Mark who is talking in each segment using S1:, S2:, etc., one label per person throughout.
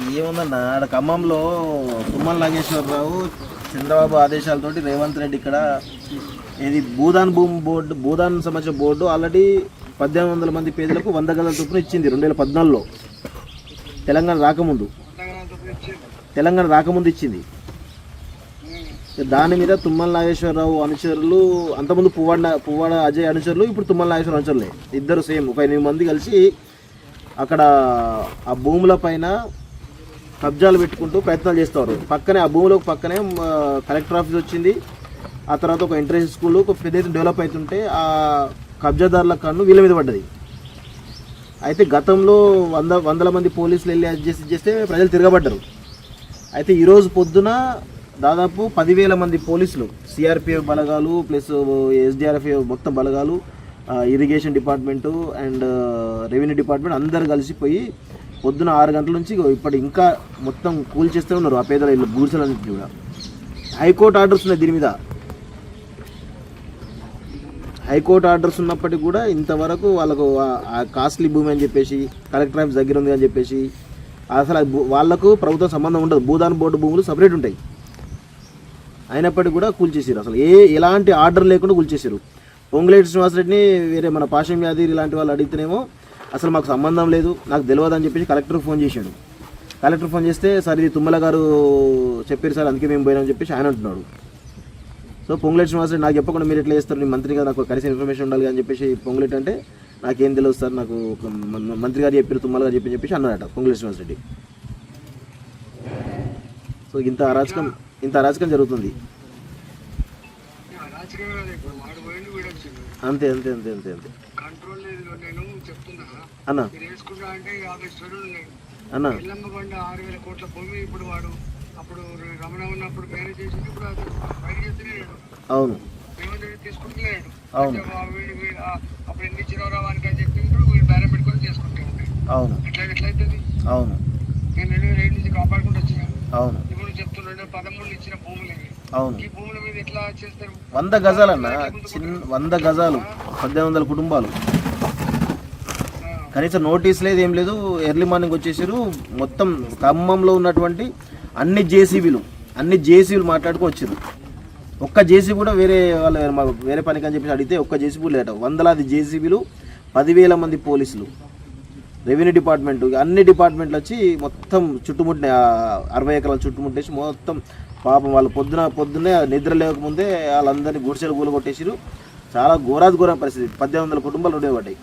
S1: ఏముందన్న ఆడ ఖమ్మంలో తుమ్మల నాగేశ్వరరావు చంద్రబాబు ఆదేశాలతోటి రేవంత్ రెడ్డి ఇక్కడ ఇది భూదాన్ భూమి బోర్డు భూదాన్ సంబంధించిన బోర్డు ఆల్రెడీ 1800 మంది పేదలకు 100 గజాల చొప్పున ఇచ్చింది 2014లో తెలంగాణ రాకముందు ఇచ్చింది. దాని మీద తుమ్మల నాగేశ్వరరావు అనుచరులు అంతకుముందు పువ్వాడ అజయ్ అనుచరులు ఇప్పుడు తుమ్మల నాగేశ్వరరావు అనుచరులే ఇద్దరు సేమ్ ఒక 8 మంది కలిసి అక్కడ ఆ భూముల పైన కబ్జాలు పెట్టుకుంటూ ప్రయత్నాలు చేస్తారు. పక్కనే ఆ భూములకు పక్కనే కలెక్టర్ ఆఫీస్ వచ్చింది. ఆ తర్వాత ఒక ఇంటర్నేషనల్ స్కూల్ ఒక పెద్ద డెవలప్ అవుతుంటే ఆ కబ్జాదారుల కన్ను వీళ్ళ మీద పడ్డది. అయితే గతంలో వందల మంది పోలీసులు వెళ్ళి అడ్జస్ట్ చేస్తే ప్రజలు తిరగబడ్డారు. అయితే ఈరోజు పొద్దున దాదాపు 10,000 మంది పోలీసులు సిఆర్పిఎఫ్ బలగాలు ప్లస్ ఎస్డిఆర్ఎఫ్ మొత్తం బలగాలు irrigation department and revenue department అందరు కలిసిపోయి పొద్దున 6 గంటల నుంచి ఇప్పటి ఇంకా మొత్తం కూల్ చేస్తూ ఉన్నారు ఆ పేదల ఇల్లు గుడిసెలన్నింటినీ కూడా. హైకోర్టు ఆర్డర్స్ ఉన్నాయి దీని మీద. హైకోర్టు ఆర్డర్స్ ఉన్నప్పటికీ కూడా ఇంతవరకు వాళ్ళకు కాస్ట్లీ భూమి అని చెప్పేసి కలెక్టర్ ఆఫీస్ దగ్గర ఉంది అని చెప్పేసి అసలు వాళ్ళకు ప్రభుత్వం సంబంధం ఉండదు. భూదాన్ బోర్డు భూములు సపరేట్ ఉంటాయి. అయినప్పటికీ కూడా కూల్చేసారు. అసలు ఎలాంటి ఆర్డర్ లేకుండా కూల్చేసారు. పొంగులేటి శ్రీనివాసరెడ్డిని వేరే మన పాషం యాదగిరి ఇలాంటి వాళ్ళు అడిగితేనేమో అసలు మాకు సంబంధం లేదు నాకు తెలియదు అని చెప్పేసి కలెక్టర్ ఫోన్ చేశాడు. కలెక్టర్ ఫోన్ చేస్తే సార్ ఇది తుమ్మల గారు చెప్పారు సార్ అందుకే మేము పోయినామని చెప్పేసి ఆయన అంటున్నాడు. సో పొంగులేటి శ్రీనివాసరెడ్డి నాకు చెప్పకుండా మీరు ఎట్లా చేస్తారు నీ మంత్రిగా నాకు కలిసి ఇన్ఫర్మేషన్ ఉండాలి అని చెప్పేసి పొంగులేటి అంటే నాకేం తెలియదు సార్ నాకు మంత్రి గారు చెప్పారు తుమ్మల గారు చెప్పేసి అన్నాడట పొంగులేటి శ్రీనివాసరెడ్డి. సో ఇంత అరాచకం జరుగుతుంది. అంతే అంతే అంతే అంతే అంతే అన్న అన్న
S2: 6,000 కోట్ల భూమి ఇప్పుడు వాడు అప్పుడు రమణ ఉన్నప్పుడు పేరు చేసి ఇప్పుడు
S1: అవును
S2: తీసుకుంటున్నాడు.
S1: అవును
S2: అప్పుడు ఎన్ని ఇచ్చినవరా వానికి అని చెప్పి వీళ్ళు బేరం పెట్టుకొని చేసుకుంటూ ఉంటాయి.
S1: అవును
S2: ఎట్లయితుంది.
S1: అవును
S2: నేను 2007 నుంచి కాపాడుకుంటూ వచ్చాను.
S1: అవును
S2: ఇప్పుడు చెప్తున్నాడు 13 ఇచ్చిన భూములు ఇవి.
S1: అవును
S2: ఈ భూముల మీద ఎట్లా చేస్తారు.
S1: 100 గజాలు అన్న 100 గజాలు 1800 కుటుంబాలు కనీసం నోటీస్ లేదు ఏం లేదు. ఎర్లీ మార్నింగ్ వచ్చేసారు. మొత్తం ఖమ్మంలో ఉన్నటువంటి అన్ని జేసీబీలు మాట్లాడుకొని వచ్చారు. ఒక్క జేసీబీ కూడా వేరే పనికి అని చెప్పి అడిగితే ఒక్క జేసీబీ లేట. 100 జేసీబీలు 10,000 మంది పోలీసులు రెవెన్యూ డిపార్ట్మెంట్ అన్ని డిపార్ట్మెంట్లు వచ్చి మొత్తం చుట్టుముట్టిన 60 ఎకరాలు చుట్టుముట్టేసి మొత్తం పాపం వాళ్ళు పొద్దున్నే నిద్ర లేకముందే వాళ్ళందరినీ గుడిసెలు గూలు కొట్టేసారు. చాలా ఘోర పరిస్థితి. 1800 కుటుంబాలు ఉండేవాడి.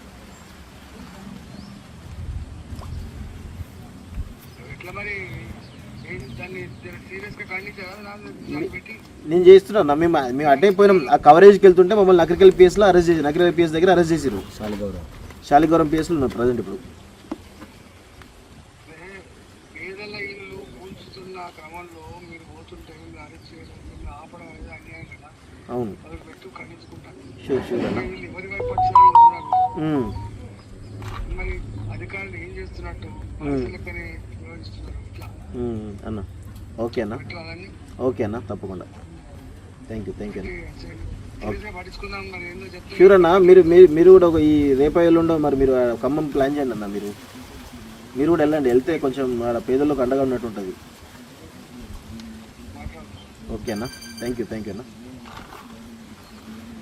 S1: నేను చేస్తున్నా మేము అటే పోయినాం. ఆ కవరేజ్కి వెళ్తుంటే మమ్మల్ని నకరికల్ పిఎస్లో అరెస్ట్ చేసి నకరికల్ పిఎస్ దగ్గర అరెస్ట్ చేసారు. శాలిగౌరం పిఎస్లో ఉన్నారు ప్రజెంట్ ఇప్పుడు. అవును షూర్ అన్న. అన్న ఓకే అన్న తప్పకుండా. థ్యాంక్ యూ అన్న. షూర్ అన్న. మీరు కూడా ఒక ఈ రేపల్లుండో మరి మీరు ఖమ్మం ప్లాన్ చేయండి అన్న. మీరు కూడా వెళ్ళండి. వెళ్తే కొంచెం పేదలకు అండగా ఉన్నట్టు ఉంటుంది. ఓకే అన్న. థ్యాంక్ యూ అన్న.